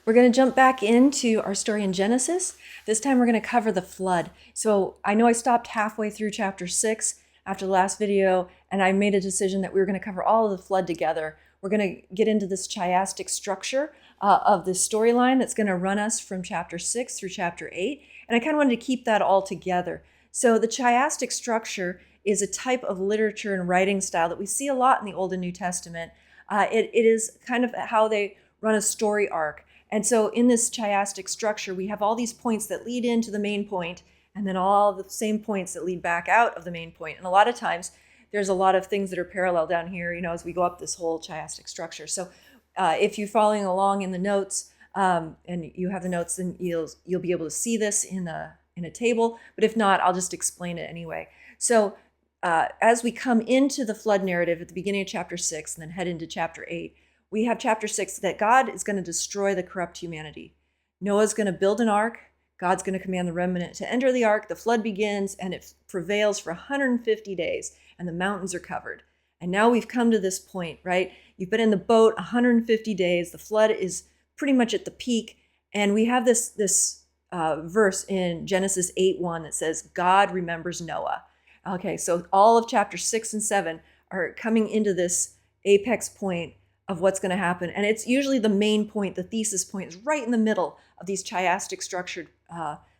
We're going to jump back into our story in Genesis. This time we're going to cover the flood. So I know I stopped halfway through chapter 6 after the last video, and I made a decision that we were going to cover all of the flood together. We're going to get into this chiastic structure of this storyline that's going to run us from chapter 6 through chapter 8. And I kind of wanted to keep that all together. So the chiastic structure is a type of literature and writing style that we see a lot in the Old and New Testament. It is kind of how they run a story arc. And so in this chiastic structure, we have all these points that lead into the main point, and then all the same points that lead back out of the main point. And a lot of times, there's a lot of things that are parallel down here, as we go up this whole chiastic structure. So if you're following along in the notes, and you have the notes, then you'll be able to see this in a table. But if not, I'll just explain it anyway. So as we come into the flood narrative at the beginning of chapter 6 and then head into chapter 8, we have chapter 6 that God is going to destroy the corrupt humanity. Noah's going to build an ark. God's going to command the remnant to enter the ark. The flood begins, and it prevails for 150 days, and the mountains are covered. And now we've come to this point, right? You've been in the boat 150 days. The flood is pretty much at the peak, and we have this verse in Genesis 8:1 that says, God remembers Noah. Okay, so all of chapter 6 and 7 are coming into this apex point of what's going to happen. And it's usually the main point, the thesis point is right in the middle of these chiastic structured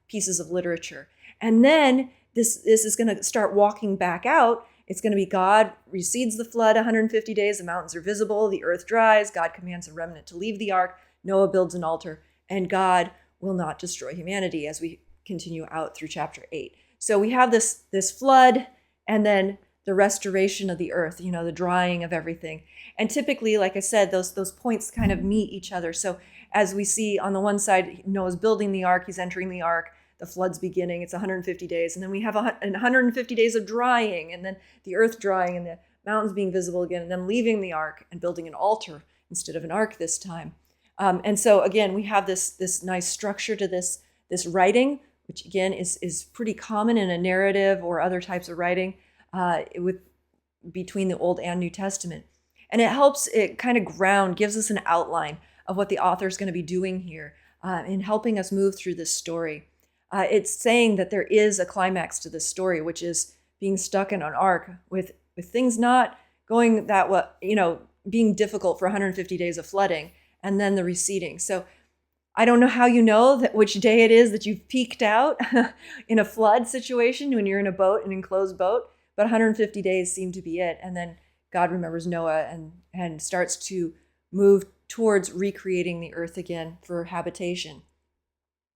pieces of literature. And then this is going to start walking back out. It's going to be God recedes the flood 150 days. The mountains are visible. The earth dries. God commands the remnant to leave the ark. Noah builds an altar. And God will not destroy humanity as we continue out through chapter 8. So we have this flood, and then the restoration of the earth, the drying of everything. And typically, like I said, those points kind of meet each other. So as we see on the one side, Noah's building the ark, he's entering the ark, the flood's beginning, it's 150 days. And then we have 150 days of drying, and then the earth drying, and the mountains being visible again, and then leaving the ark and building an altar instead of an ark this time. And so again, we have this nice structure to this writing, which again is pretty common in a narrative or other types of writing between the Old and New Testament. And it kind of gives us an outline of what the author is going to be doing here in helping us move through this story. It's saying that there is a climax to this story, which is being stuck in an ark with things not going that way, being difficult for 150 days of flooding, and then the receding. So I don't know how you know which day it is that you've peaked out in a flood situation when you're in a boat, an enclosed boat, but 150 days seem to be it. And then God remembers Noah and starts to move towards recreating the earth again for habitation.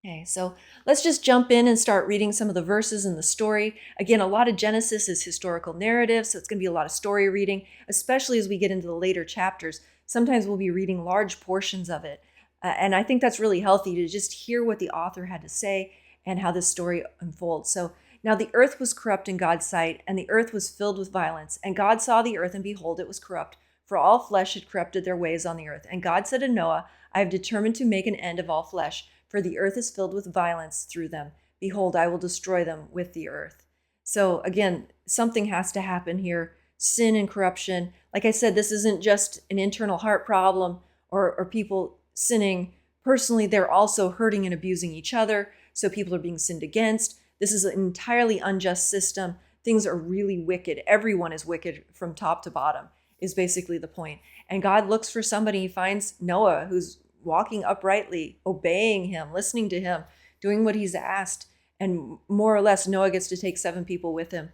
Okay, so let's just jump in and start reading some of the verses in the story. Again, a lot of Genesis is historical narrative, so it's going to be a lot of story reading, especially as we get into the later chapters. Sometimes we'll be reading large portions of it. And I think that's really healthy to just hear what the author had to say and how this story unfolds. So now the earth was corrupt in God's sight, and the earth was filled with violence. And God saw the earth, and behold, it was corrupt, for all flesh had corrupted their ways on the earth. And God said to Noah, I have determined to make an end of all flesh, for the earth is filled with violence through them. Behold, I will destroy them with the earth. So again, something has to happen here. Sin and corruption. Like I said, this isn't just an internal heart problem or people sinning. Personally, they're also hurting and abusing each other. So people are being sinned against. This is an entirely unjust system. Things are really wicked. Everyone is wicked from top to bottom, is basically the point. And God looks for somebody. He finds Noah, who's walking uprightly, obeying him, listening to him, doing what he's asked. And more or less, Noah gets to take 7 people with him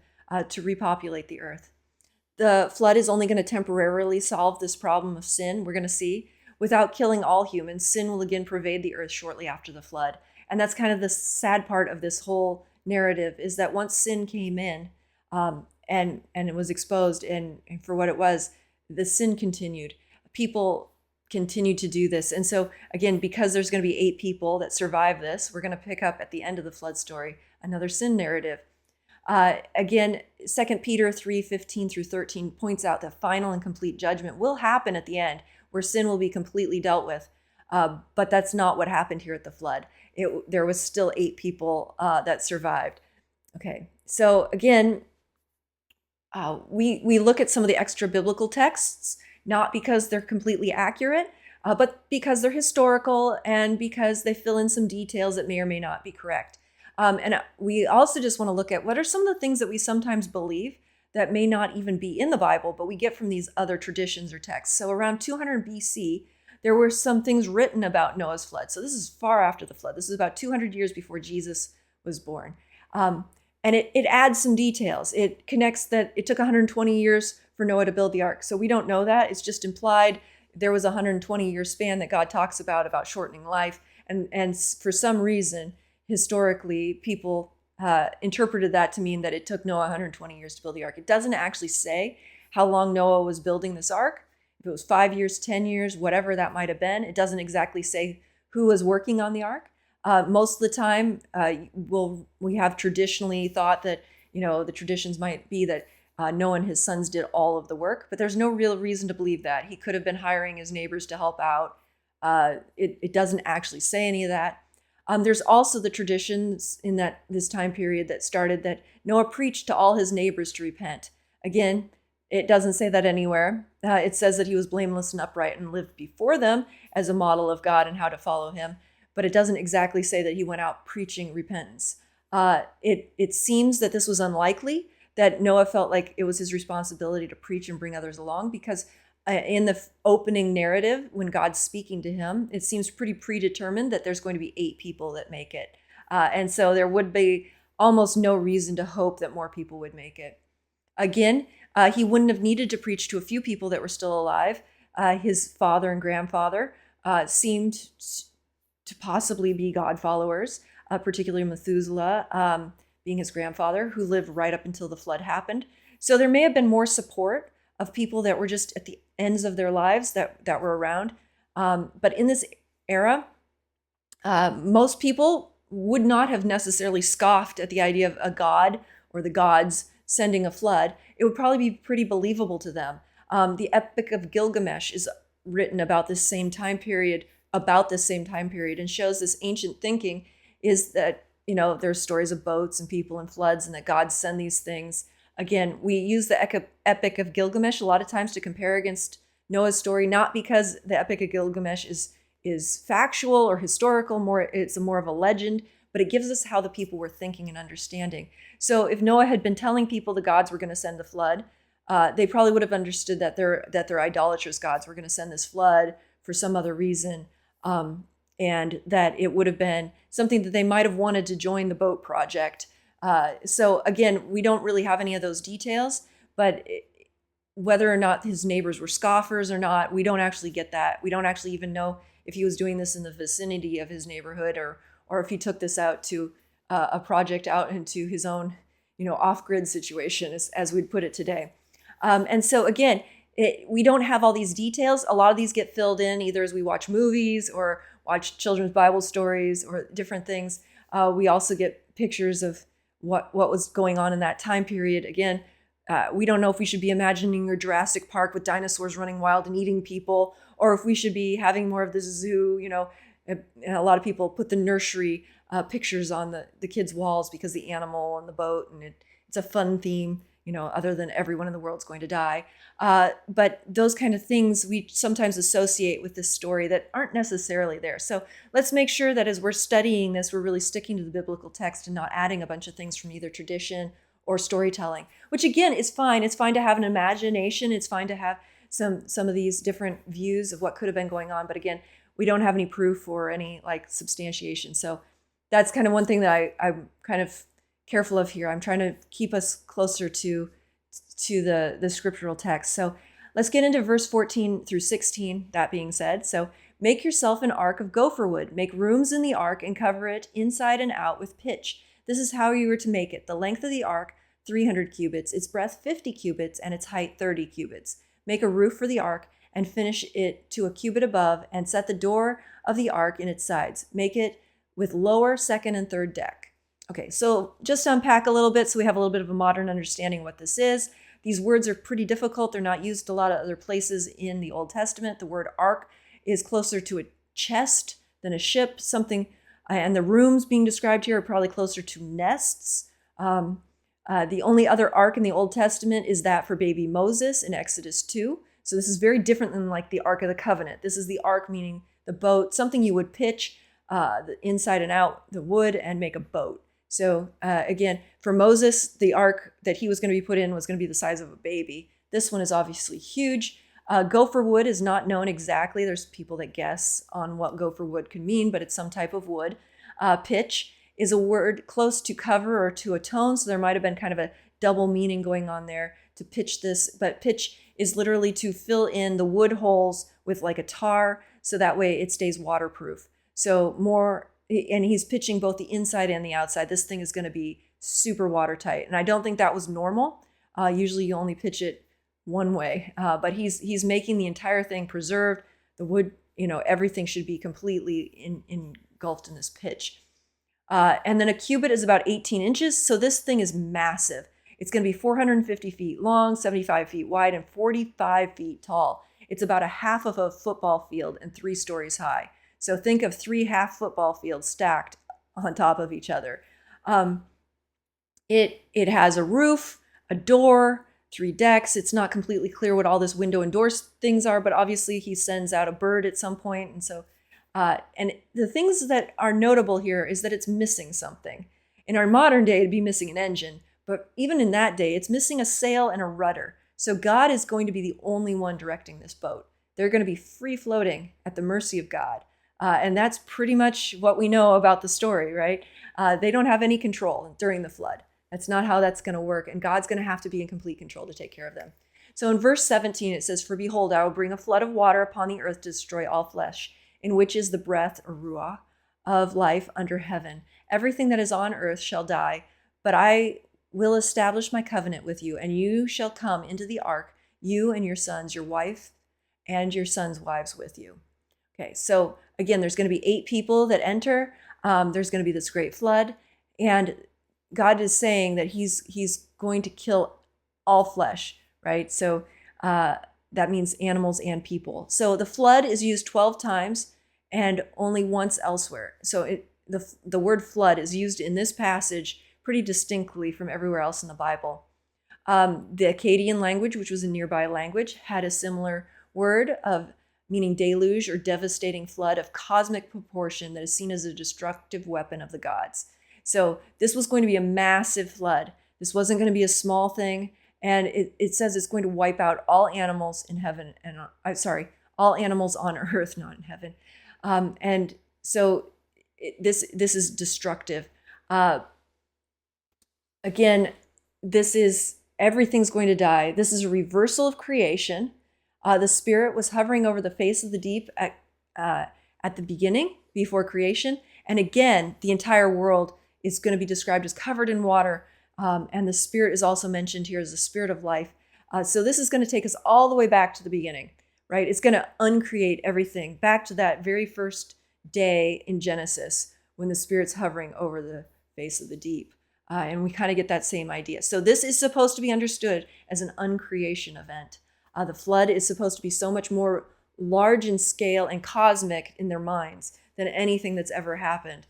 to repopulate the earth. The flood is only going to temporarily solve this problem of sin, we're going to see. Without killing all humans, sin will again pervade the earth shortly after the flood. And that's kind of the sad part of this whole narrative, is that once sin came in and it was exposed and for what it was, the sin continued. People continued to do this. And so again, because there's going to be 8 people that survive this, we're going to pick up at the end of the flood story another sin narrative. Again, 2 Peter 3:15 through 13 points out that final and complete judgment will happen at the end, where sin will be completely dealt with. But that's not what happened here at the flood. There was still 8 people that survived. Okay, so again, we look at some of the extra biblical texts, not because they're completely accurate, but because they're historical and because they fill in some details that may or may not be correct. And we also just want to look at what are some of the things that we sometimes believe that may not even be in the Bible, but we get from these other traditions or texts. So around 200 BC, there were some things written about Noah's flood. So this is far after the flood. This is about 200 years before Jesus was born. And it adds some details. It connects that it took 120 years for Noah to build the ark. So we don't know that. It's just implied there was a 120-year span that God talks about shortening life. And for some reason, historically, people interpreted that to mean that it took Noah 120 years to build the ark. It doesn't actually say how long Noah was building this ark. If it was 5 years, 10 years, whatever that might have been, it doesn't exactly say who was working on the ark. Most of the time, we have traditionally thought that, the traditions might be that Noah and his sons did all of the work, but there's no real reason to believe that. He could have been hiring his neighbors to help out. It doesn't actually say any of that. There's also the traditions in this time period that started that Noah preached to all his neighbors to repent. Again, it doesn't say that anywhere. It says that he was blameless and upright and lived before them as a model of God and how to follow him. But it doesn't exactly say that he went out preaching repentance. It seems that this was unlikely, that Noah felt like it was his responsibility to preach and bring others along, because in the opening narrative, when God's speaking to him, it seems pretty predetermined that there's going to be 8 people that make it. And so there would be almost no reason to hope that more people would make it. Again, he wouldn't have needed to preach to a few people that were still alive. His father and grandfather seemed to possibly be God followers, particularly Methuselah being his grandfather, who lived right up until the flood happened. So there may have been more support of people that were just at the ends of their lives that were around. But in this era, most people would not have necessarily scoffed at the idea of a god or the gods sending a flood. It would probably be pretty believable to them. The Epic of Gilgamesh is written about this same time period, and shows this ancient thinking is that, there's stories of boats and people and floods and that gods send these things. Again, we use the Epic of Gilgamesh a lot of times to compare against Noah's story, not because the Epic of Gilgamesh is factual or historical, it's more of a legend, but it gives us how the people were thinking and understanding. So if Noah had been telling people the gods were going to send the flood, they probably would have understood that their idolatrous gods were going to send this flood for some other reason, and that it would have been something that they might have wanted to join the boat project. So again, we don't really have any of those details, but whether or not his neighbors were scoffers or not, we don't actually get that. We don't actually even know if he was doing this in the vicinity of his neighborhood, or if he took this out to a project out into his own, off-grid situation, as we'd put it today. And so again, we don't have all these details. A lot of these get filled in either as we watch movies or watch children's Bible stories or different things. We also get pictures of what was going on in that time period. Again, we don't know if we should be imagining a Jurassic Park with dinosaurs running wild and eating people, or if we should be having more of this zoo. A lot of people put the nursery pictures on the kids' walls because the animal and the boat, and it's a fun theme, other than everyone in the world's going to die. But those kind of things we sometimes associate with this story that aren't necessarily there. So let's make sure that as we're studying this, we're really sticking to the biblical text and not adding a bunch of things from either tradition or storytelling, which again is fine. It's fine to have an imagination. It's fine to have some of these different views of what could have been going on. But again, we don't have any proof or any substantiation. So that's kind of one thing that I'm kind of careful of here. I'm trying to keep us closer to the scriptural text. So let's get into verse 14 through 16, that being said. So make yourself an ark of gopher wood. Make rooms in the ark and cover it inside and out with pitch. This is how you were to make it. The length of the ark, 300 cubits, its breadth 50 cubits, and its height 30 cubits. Make a roof for the ark and finish it to a cubit above, and set the door of the ark in its sides. Make it with lower, second, and third deck. Okay, so just to unpack a little bit so we have a little bit of a modern understanding of what this is. These words are pretty difficult. They're not used a lot of other places in the Old Testament. The word ark is closer to a chest than a ship, something, and the rooms being described here are probably closer to nests. The only other ark in the Old Testament is that for baby Moses in Exodus 2. So this is very different than like the Ark of the Covenant. This is the ark, meaning the boat, something you would pitch the inside and out the wood and make a boat. So again, for Moses, the ark that he was going to be put in was going to be the size of a baby. This one is obviously huge. Gopher wood is not known exactly. There's people that guess on what gopher wood could mean, but it's some type of wood. Pitch is a word close to cover or to atone, so there might have been kind of a double meaning going on there to pitch this, but pitch is literally to fill in the wood holes with like a tar, so that way it stays waterproof. So more, and he's pitching both the inside and the outside. This thing is going to be super watertight, and I don't think that was normal. Usually you only pitch it one way, but he's making the entire thing preserved. The wood, everything should be completely engulfed in this pitch. And then a cubit is about 18 inches. So this thing is massive. It's going to be 450 feet long, 75 feet wide, and 45 feet tall. It's about a half of a football field and 3 stories high. So think of 3 half football fields stacked on top of each other. It has a roof, a door, 3 decks. It's not completely clear what all this window and door things are, but obviously he sends out a bird at some point. And so, and the things that are notable here is that it's missing something. In our modern day, it'd be missing an engine, but even in that day, it's missing a sail and a rudder. So God is going to be the only one directing this boat. They're going to be free floating at the mercy of God. And that's pretty much what we know about the story, right? They don't have any control during the flood. That's not how that's going to work. And God's going to have to be in complete control to take care of them. So in verse 17, it says, "For behold, I will bring a flood of water upon the earth to destroy all flesh, in which is the breath, or ruah, of life under heaven. Everything that is on earth shall die, but I will establish my covenant with you, and you shall come into the ark, you and your sons, your wife, and your sons' wives with you." Okay, so again, there's going to be 8 people that enter. There's going to be this great flood, and God is saying that he's going to kill all flesh, right? So that means animals and people. So the flood is used 12 times and only once elsewhere. So the word flood is used in this passage pretty distinctly from everywhere else in the Bible. The Akkadian language, which was a nearby language, had a similar word of meaning deluge or devastating flood of cosmic proportion that is seen as a destructive weapon of the gods. So this was going to be a massive flood. This wasn't going to be a small thing. And it says it's going to wipe out all animals in heaven and all animals on earth, not in heaven. And so this is destructive. Again, everything's going to die. This is a reversal of creation. The Spirit was hovering over the face of the deep at the beginning, before creation. And again, the entire world is going to be described as covered in water. And the Spirit is also mentioned here as the Spirit of life. So this is going to take us all the way back to the beginning, right? It's going to uncreate everything back to that very first day in Genesis when the Spirit's hovering over the face of the deep. And we kind of get that same idea. So this is supposed to be understood as an uncreation event. The flood is supposed to be so much more large in scale and cosmic in their minds than anything that's ever happened.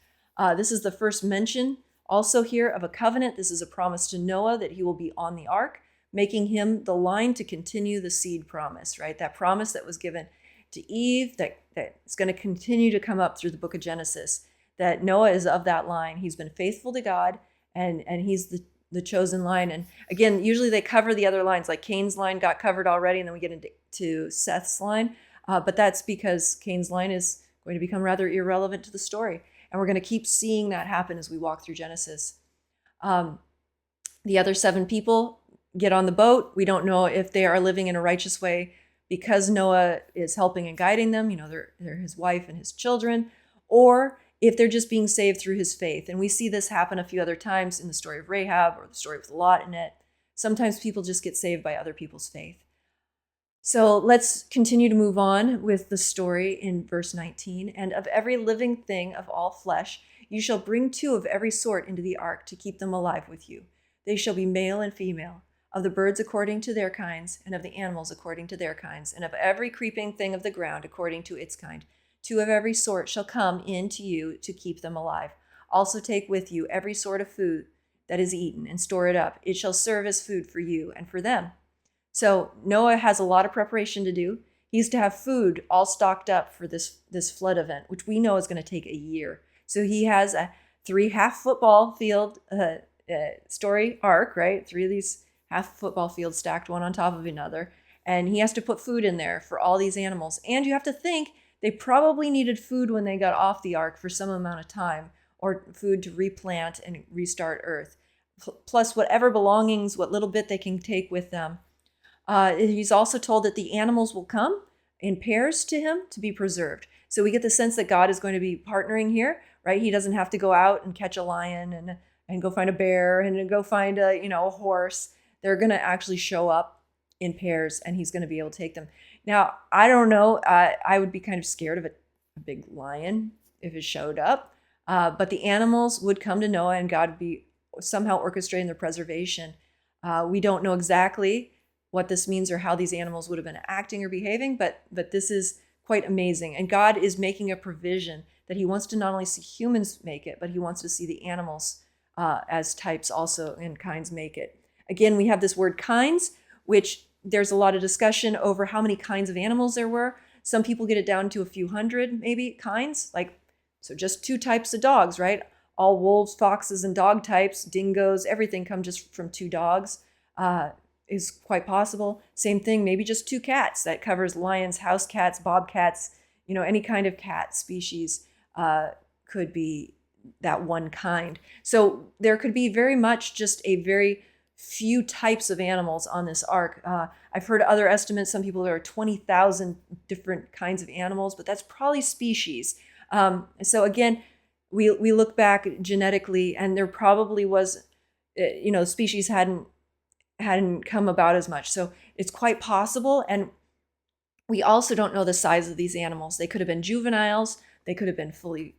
This is the first mention also here of a covenant. This is a promise to Noah that he will be on the ark, making him the line to continue the seed promise, right? That promise that was given to Eve that's going to continue to come up through the book of Genesis, that Noah is of that line. He's been faithful to God, and he's the chosen line. And again, usually they cover the other lines, like Cain's line got covered already, and then we get into Seth's line. But that's because Cain's line is going to become rather irrelevant to the story. And we're going to keep seeing that happen as we walk through Genesis. The other 7 people get on the boat. We don't know if they are living in a righteous way because Noah is helping and guiding them. They're his wife and his children, or if they're just being saved through his faith. And we see this happen a few other times in the story of Rahab or the story with Lot in it. Sometimes people just get saved by other people's faith. So let's continue to move on with the story in verse 19. "And of every living thing of all flesh, you shall bring 2 of every sort into the ark to keep them alive with you. They shall be male and female, of the birds according to their kinds, and of the animals according to their kinds, and of every creeping thing of the ground according to its kind. 2 of every sort shall come in to you to keep them alive. Also take with you every sort of food that is eaten, and store it up. It shall serve as food for you and for them. So Noah has a lot of preparation to do. He's to have food all stocked up for this flood event, which we know is going to take a year. So he has a 3 half football field story arc, right? 3 of these half football fields stacked one on top of another. And he has to put food in there for all these animals. And you have to think they probably needed food when they got off the ark for some amount of time, or food to replant and restart Earth, plus whatever belongings, what little bit they can take with them. He's also told that the animals will come in pairs to him to be preserved. So we get the sense that God is going to be partnering here, right? He doesn't have to go out and catch a lion and go find a bear and go find a horse. They're going to actually show up in pairs, and he's going to be able to take them. Now, I don't know. I would be kind of scared of a big lion if it showed up. But the animals would come to Noah, and God would be somehow orchestrating their preservation. We don't know exactly what this means or how these animals would have been acting or behaving, but this is quite amazing. And God is making a provision that he wants to not only see humans make it, but he wants to see the animals as types also and kinds make it. Again, we have this word kinds, which there's a lot of discussion over how many kinds of animals there were. Some people get it down to a few hundred, maybe, kinds. So just 2 types of dogs, right? All wolves, foxes, and dog types, dingoes, everything come just from 2 dogs. Is quite possible. Same thing, maybe just 2 cats. That covers lions, house cats, bobcats, any kind of cat species could be that one kind. So there could be very much just a very few types of animals on this ark. I've heard other estimates. Some people there are 20,000 different kinds of animals, but that's probably species. So again, we look back genetically, and there probably was, species hadn't come about as much. So it's quite possible. And we also don't know the size of these animals. They could have been juveniles. They could have been fully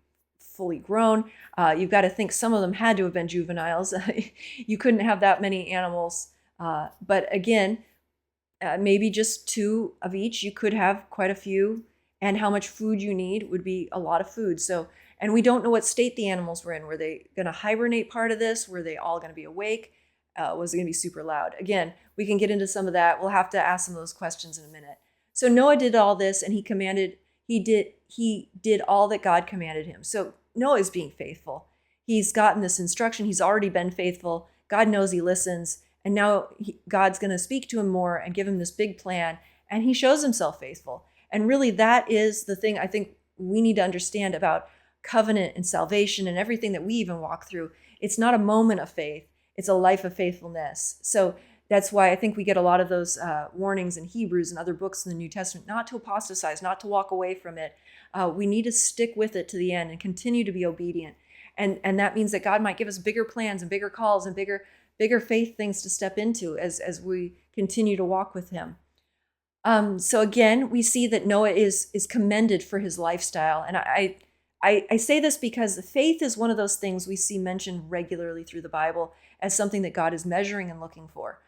grown. You've got to think some of them had to have been juveniles. You couldn't have that many animals. But again, maybe just 2 of each. You could have quite a few. And how much food you need would be a lot of food. So, and we don't know what state the animals were in. Were they going to hibernate part of this? Were they all going to be awake? Was it going to be super loud? Again, we can get into some of that. We'll have to ask some of those questions in a minute. So Noah did all this, and he did all that God commanded him. So Noah is being faithful. He's gotten this instruction. He's already been faithful. God knows he listens. And now God's going to speak to him more and give him this big plan. And he shows himself faithful. And really, that is the thing I think we need to understand about covenant and salvation and everything that we even walk through. It's not a moment of faith. It's a life of faithfulness. So that's why I think we get a lot of those warnings in Hebrews and other books in the New Testament, not to apostatize, not to walk away from it. We need to stick with it to the end and continue to be obedient. And that means that God might give us bigger plans and bigger calls and bigger faith things to step into as we continue to walk with him. So again, we see that Noah is commended for his lifestyle. And I say this because faith is one of those things we see mentioned regularly through the Bible as something that God is measuring and looking for.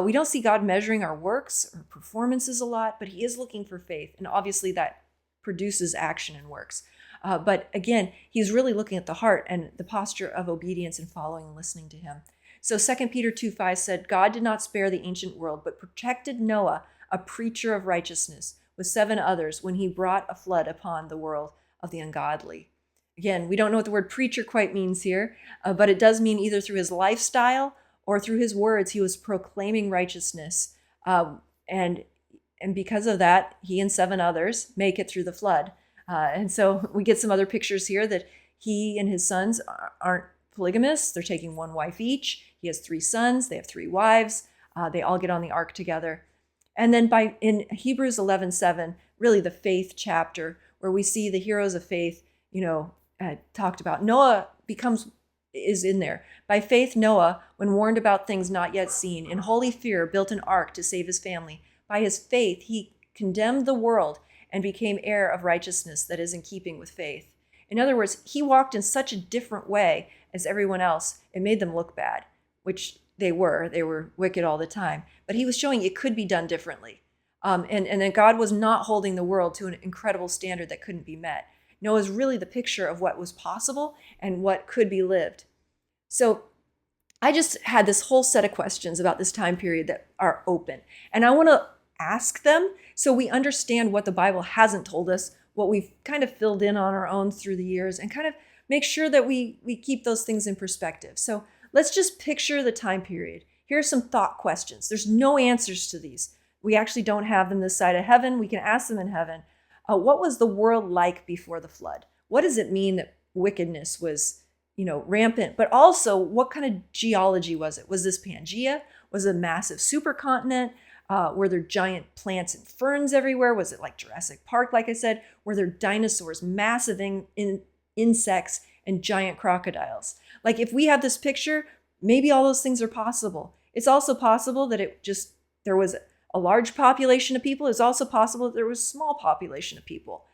We don't see God measuring our works or performances a lot, but he is looking for faith. And obviously that produces action and works. But again, he's really looking at the heart and the posture of obedience and following and listening to him. So 2 Peter 2:5 said, God did not spare the ancient world, but protected Noah, a preacher of righteousness, with 7 others when he brought a flood upon the world of the ungodly. Again, we don't know what the word preacher quite means here, but it does mean either through his lifestyle or through his words, he was proclaiming righteousness. And because of that, he and 7 others make it through the flood. And so we get some other pictures here that he and his sons aren't polygamous. They're taking 1 wife each. He has 3 sons. They have 3 wives. They all get on the ark together. And then in Hebrews 11:7, really the faith chapter, where we see the heroes of faith, talked about. Noah is in there. By faith, Noah, when warned about things not yet seen, in holy fear built an ark to save his family. By his faith, he condemned the world and became heir of righteousness that is in keeping with faith. In other words, he walked in such a different way as everyone else. It made them look bad, which they were. They were wicked all the time. But he was showing it could be done differently. And then God was not holding the world to an incredible standard that couldn't be met. Noah's really the picture of what was possible and what could be lived. So I just had this whole set of questions about this time period that are open. And I want to ask them so we understand what the Bible hasn't told us, what we've kind of filled in on our own through the years, and kind of make sure that we keep those things in perspective. So let's just picture the time period. Here are some thought questions. There's no answers to these. We actually don't have them this side of heaven. We can ask them in heaven. What was the world like before the flood? What does it mean that wickedness was, rampant? But also, what kind of geology was it? Was this Pangea? Was it a massive supercontinent? Were there giant plants and ferns everywhere? Was it like Jurassic Park, like I said? Were there dinosaurs, massive insects, and giant crocodiles? Like, if we have this picture, maybe all those things are possible. It's also possible that there was a large population of people. It's also possible that there was a small population of people.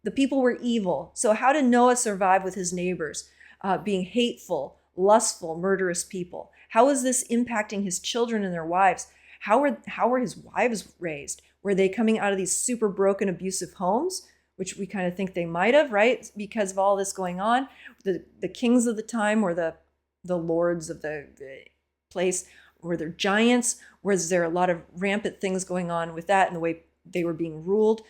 The people were evil. So how did Noah survive with his neighbors, being hateful, lustful, murderous people? How was this impacting his children and their wives? How were his wives raised? Were they coming out of these super broken, abusive homes, which we kind of think they might have, right? Because of all this going on. The kings of the time were the lords of the place. Were there giants? Was there a lot of rampant things going on with that and the way they were being ruled?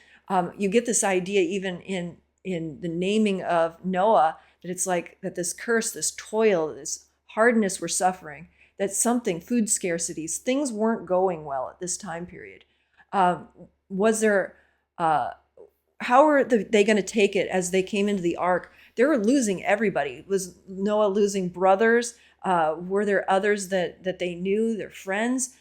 You get this idea even in the naming of Noah, that it's like that this curse, this toil, this hardness we're suffering, that food scarcities, things weren't going well at this time period. Was there, how are they going to take it as they came into the ark? They were losing everybody. Was Noah losing brothers? Were there others that they knew, their friends?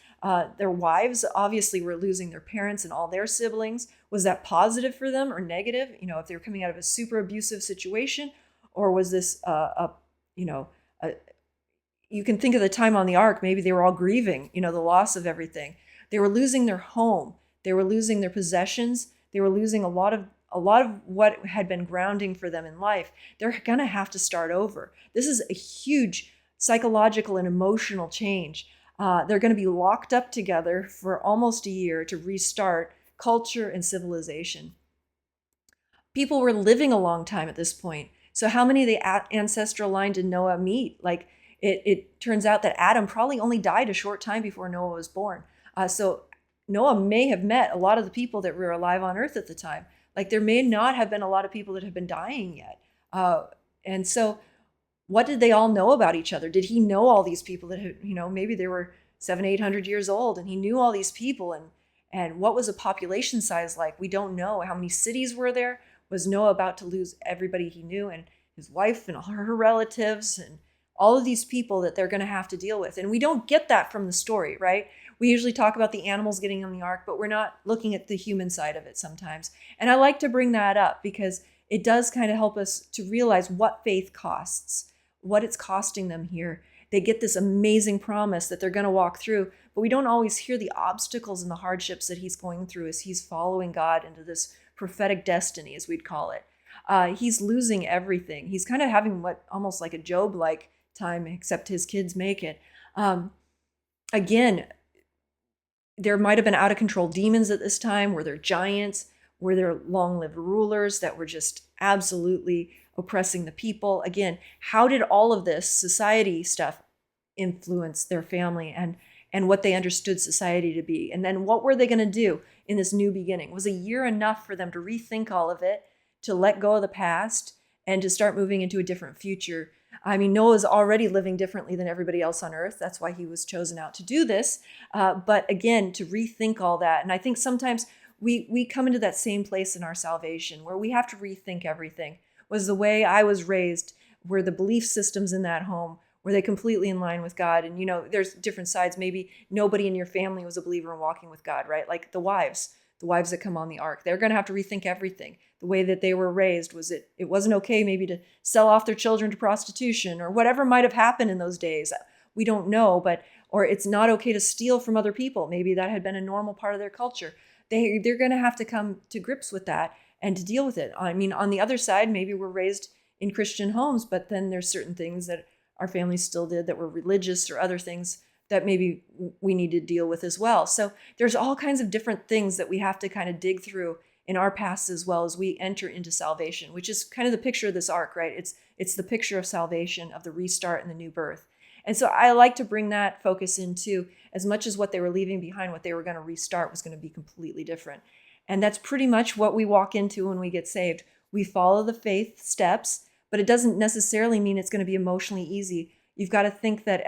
Their wives obviously were losing their parents and all their siblings. Was that positive for them or negative? If they were coming out of a super abusive situation, or was this you can think of the time on the ark, maybe they were all grieving, the loss of everything. They were losing their home. They were losing their possessions. They were losing a lot of what had been grounding for them in life. They're going to have to start over. This is a huge psychological and emotional change. They're going to be locked up together for almost a year to restart culture and civilization. People were living a long time at this point. So how many of the ancestral line did Noah meet? Like, it turns out that Adam probably only died a short time before Noah was born. So Noah may have met a lot of the people that were alive on earth at the time. Like, there may not have been a lot of people that have been dying yet. And so what did they all know about each other? Did he know all these people that had, maybe they were 700-800 years old and he knew all these people, and what was the population size like? We don't know. How many cities were there? Was Noah about to lose everybody he knew, and his wife and all her relatives and all of these people that they're going to have to deal with? And we don't get that from the story, right? We usually talk about the animals getting on the ark, but we're not looking at the human side of it sometimes. And I like to bring that up because it does kind of help us to realize what faith costs, what it's costing them here. They get this amazing promise that they're going to walk through, but we don't always hear the obstacles and the hardships that he's going through as he's following God into this prophetic destiny, as we'd call it. He's losing everything. He's kind of having what almost like a Job-like time, except his kids make it. Again, there might have been out of control demons at this time. Were there giants? Were there long-lived rulers that were just absolutely oppressing the people? Again, how did all of this society stuff influence their family and what they understood society to be? And then what were they going to do in this new beginning? Was a year enough for them to rethink all of it, to let go of the past, and to start moving into a different future? I mean, Noah's already living differently than everybody else on earth. That's why he was chosen out to do this. But again, to rethink all that. And I think sometimes we come into that same place in our salvation where we have to rethink everything. Was the way I was raised, were the belief systems in that home, were they completely in line with God? And, there's different sides. Maybe nobody in your family was a believer and walking with God, right? Like the wives that come on the ark, they're going to have to rethink everything. The way that they were raised, it wasn't okay maybe to sell off their children to prostitution or whatever might have happened in those days. We don't know, or it's not okay to steal from other people. Maybe that had been a normal part of their culture. They're going to have to come to grips with that and to deal with it. I mean, on the other side, maybe we're raised in Christian homes, but then there's certain things that our families still did that were religious or other things that maybe we need to deal with as well. So there's all kinds of different things that we have to kind of dig through in our past as well as we enter into salvation, which is kind of the picture of this ark, right? It's the picture of salvation, of the restart and the new birth. And so I like to bring that focus into, as much as what they were leaving behind, what they were going to restart was going to be completely different. And that's pretty much what we walk into when we get saved. We follow the faith steps, but it doesn't necessarily mean it's going to be emotionally easy. You've got to think that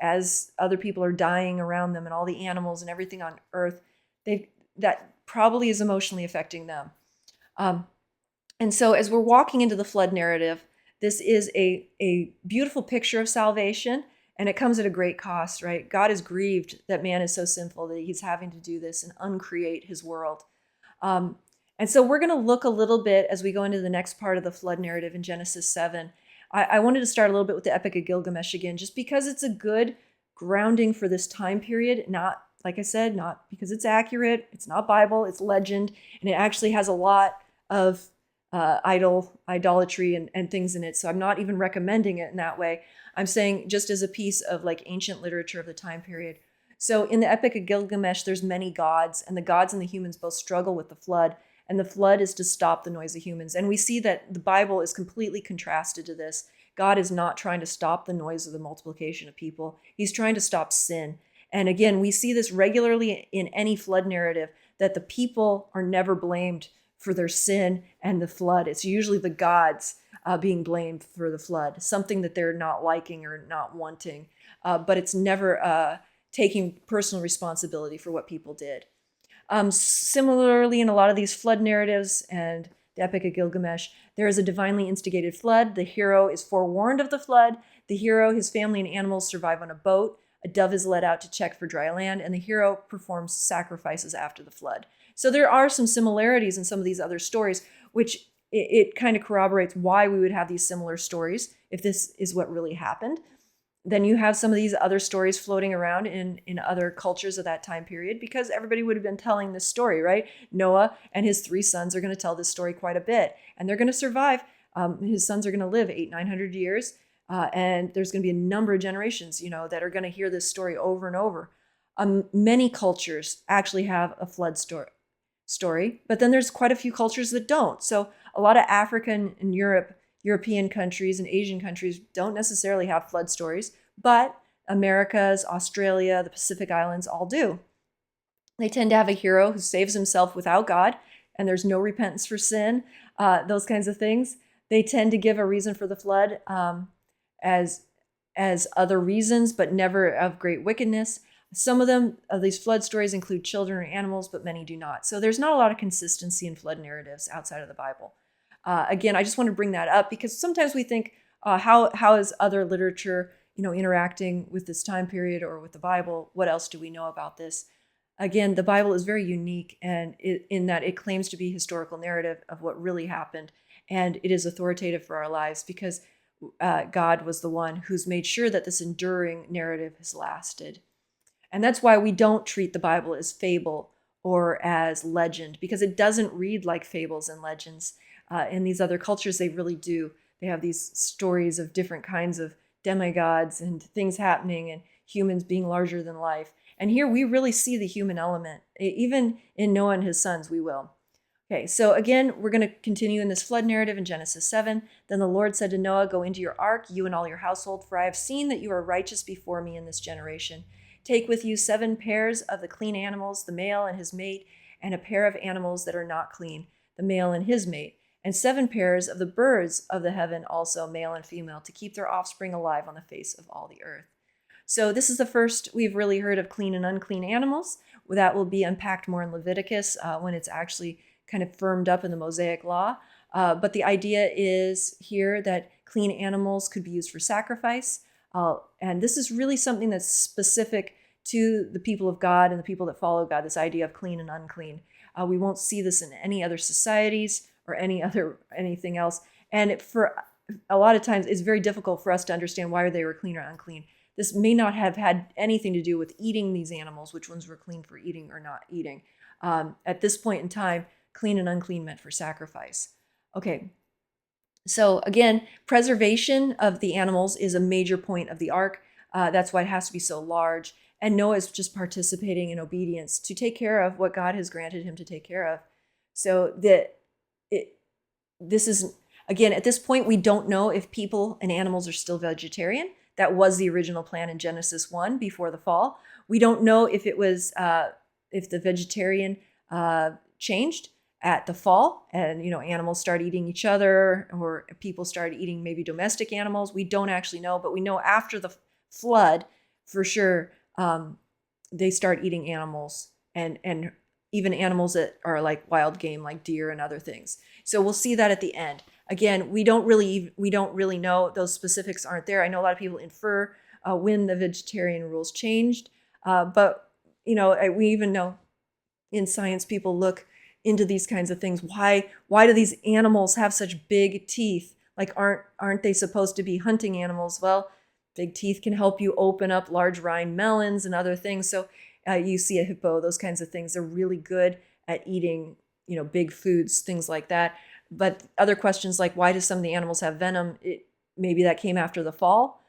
as other people are dying around them and all the animals and everything on earth, that probably is emotionally affecting them. And so as we're walking into the flood narrative, this is a beautiful picture of salvation, and it comes at a great cost, right? God is grieved that man is so sinful that he's having to do this and uncreate his world. And so we're going to look a little bit as we go into the next part of the flood narrative in Genesis 7. I wanted to start a little bit with the Epic of Gilgamesh again, just because it's a good grounding for this time period. Not, like I said, not because it's accurate. It's not Bible, it's legend. And it actually has a lot of idolatry and things in it. So I'm not even recommending it in that way. I'm saying just as a piece of like ancient literature of the time period. So in the Epic of Gilgamesh, there's many gods, and the gods and the humans both struggle with the flood. And the flood is to stop the noise of humans. And we see that the Bible is completely contrasted to this. God is not trying to stop the noise of the multiplication of people. He's trying to stop sin. And again, we see this regularly in any flood narrative, that the people are never blamed for their sin and the flood. It's usually the gods being blamed for the flood, something that they're not liking or not wanting. But it's never taking personal responsibility for what people did. Similarly, in a lot of these flood narratives and the Epic of Gilgamesh, there is a divinely instigated flood. The hero is forewarned of the flood. The hero, his family, and animals survive on a boat. A dove is let out to check for dry land, and the hero performs sacrifices after the flood. So there are some similarities in some of these other stories, which it kind of corroborates why we would have these similar stories if this is what really happened. Then you have some of these other stories floating around in other cultures of that time period, because everybody would have been telling this story, right? Noah and his 3 sons are going to tell this story quite a bit, and they're going to survive. His sons are going to live 900 years, and there's going to be a number of generations, that are going to hear this story over and over. Many cultures actually have a flood story, but then there's quite a few cultures that don't. So a lot of African and European countries and Asian countries don't necessarily have flood stories, but Americas, Australia, the Pacific Islands all do. They tend to have a hero who saves himself without God, and there's no repentance for sin, those kinds of things. They tend to give a reason for the flood as other reasons, but never of great wickedness. Some of these flood stories include children or animals, but many do not. So there's not a lot of consistency in flood narratives outside of the Bible. Again, I just want to bring that up because sometimes we think, how is other literature, interacting with this time period or with the Bible? What else do we know about this? Again, the Bible is very unique, and in that it claims to be historical narrative of what really happened, and it is authoritative for our lives because God was the one who's made sure that this enduring narrative has lasted. And that's why we don't treat the Bible as fable or as legend, because it doesn't read like fables and legends. In these other cultures, they really do. They have these stories of different kinds of demigods and things happening and humans being larger than life. And here we really see the human element. Even in Noah and his sons, we will. Okay, so again, we're going to continue in this flood narrative in Genesis 7. Then the Lord said to Noah, "Go into your ark, you and all your household, for I have seen that you are righteous before me in this generation. Take with you 7 pairs of the clean animals, the male and his mate, and a pair of animals that are not clean, the male and his mate, and 7 pairs of the birds of the heaven, also male and female, to keep their offspring alive on the face of all the earth." So this is the first we've really heard of clean and unclean animals. That will be unpacked more in Leviticus when it's actually kind of firmed up in the Mosaic Law. But the idea is here that clean animals could be used for sacrifice. And this is really something that's specific to the people of God and the people that follow God, this idea of clean and unclean. We won't see this in any other societies or anything else. And for a lot of times, it's very difficult for us to understand why they were clean or unclean. This may not have had anything to do with eating these animals, which ones were clean for eating or not eating. At this point in time, clean and unclean meant for sacrifice. Okay, so again, preservation of the animals is a major point of the ark. That's why it has to be so large. And Noah is just participating in obedience to take care of what God has granted him to take care of. So this is, again, at this point, we don't know if people and animals are still vegetarian. That was the original plan in Genesis 1 before the fall. We don't know if it was, if the vegetarian changed at the fall and, animals started eating each other, or people started eating maybe domestic animals. We don't actually know, but we know after the flood, for sure, they start eating animals and even animals that are like wild game, like deer and other things. So we'll see that at the end. Again, we don't really know. Those specifics aren't there. I know a lot of people infer when the vegetarian rules changed, but we even know in science people look into these kinds of things. Why do these animals have such big teeth? Like aren't they supposed to be hunting animals? Well, big teeth can help you open up large rind melons and other things. So you see a hippo, those kinds of things. They're really good at eating, big foods, things like that. But other questions like why do some of the animals have venom? Maybe that came after the fall.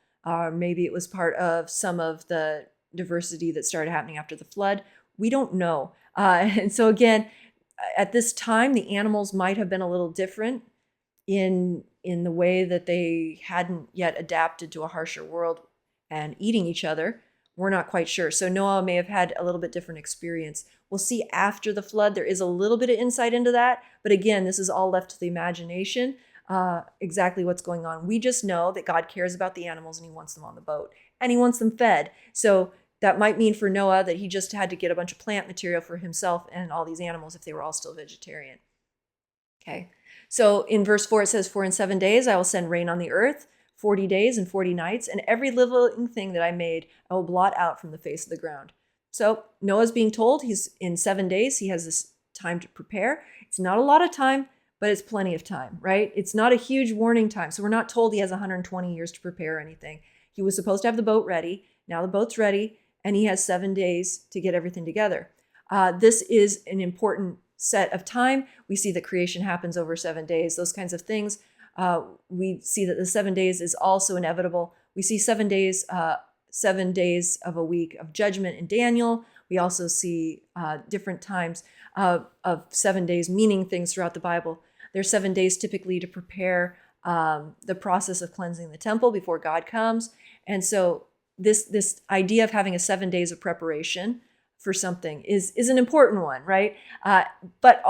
Maybe it was part of some of the diversity that started happening after the flood. We don't know. And so again, at this time, the animals might have been a little different in the way that they hadn't yet adapted to a harsher world and eating each other. We're not quite sure. So Noah may have had a little bit different experience. We'll see after the flood. There is a little bit of insight into that. But again, this is all left to the imagination, exactly what's going on. We just know that God cares about the animals and he wants them on the boat and he wants them fed. So that might mean for Noah that he just had to get a bunch of plant material for himself and all these animals if they were all still vegetarian. Okay. So in verse 4, it says, "For in 7 days I will send rain on the earth, 40 days and 40 nights, and every living thing that I made I will blot out from the face of the ground." So Noah's being told he's in 7 days. He has this time to prepare. It's not a lot of time, but it's plenty of time, right? It's not a huge warning time. So we're not told he has 120 years to prepare anything. He was supposed to have the boat ready. Now the boat's ready, and he has 7 days to get everything together. This is an important set of time. We see that creation happens over 7 days, those kinds of things. We see that the 7 days is also inevitable. We see 7 days, 7 days of a week of judgment in Daniel. We also see different times of 7 days meaning things throughout the Bible. There's 7 days typically to prepare the process of cleansing the temple before God comes. And so this idea of having a 7 days of preparation for something is an important one, right? But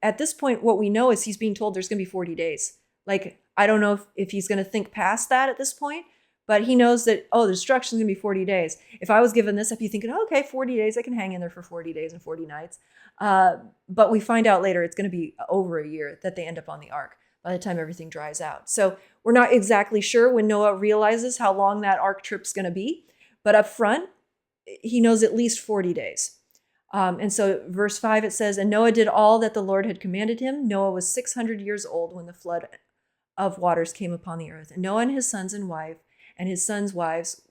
at this point, what we know is he's being told there's going to be 40 days. Like, I don't know if he's going to think past that at this point, but he knows that, the destruction's going to be 40 days. If I was given this, I'd be thinking, okay, 40 days, I can hang in there for 40 days and 40 nights. But we find out later it's going to be over a year that they end up on the ark by the time everything dries out. So we're not exactly sure when Noah realizes how long that ark trip's going to be, but up front, he knows at least 40 days. And so verse 5, it says, "And Noah did all that the Lord had commanded him. Noah was 600 years old when the flood of waters came upon the earth. And Noah and his sons and wife and his sons' wives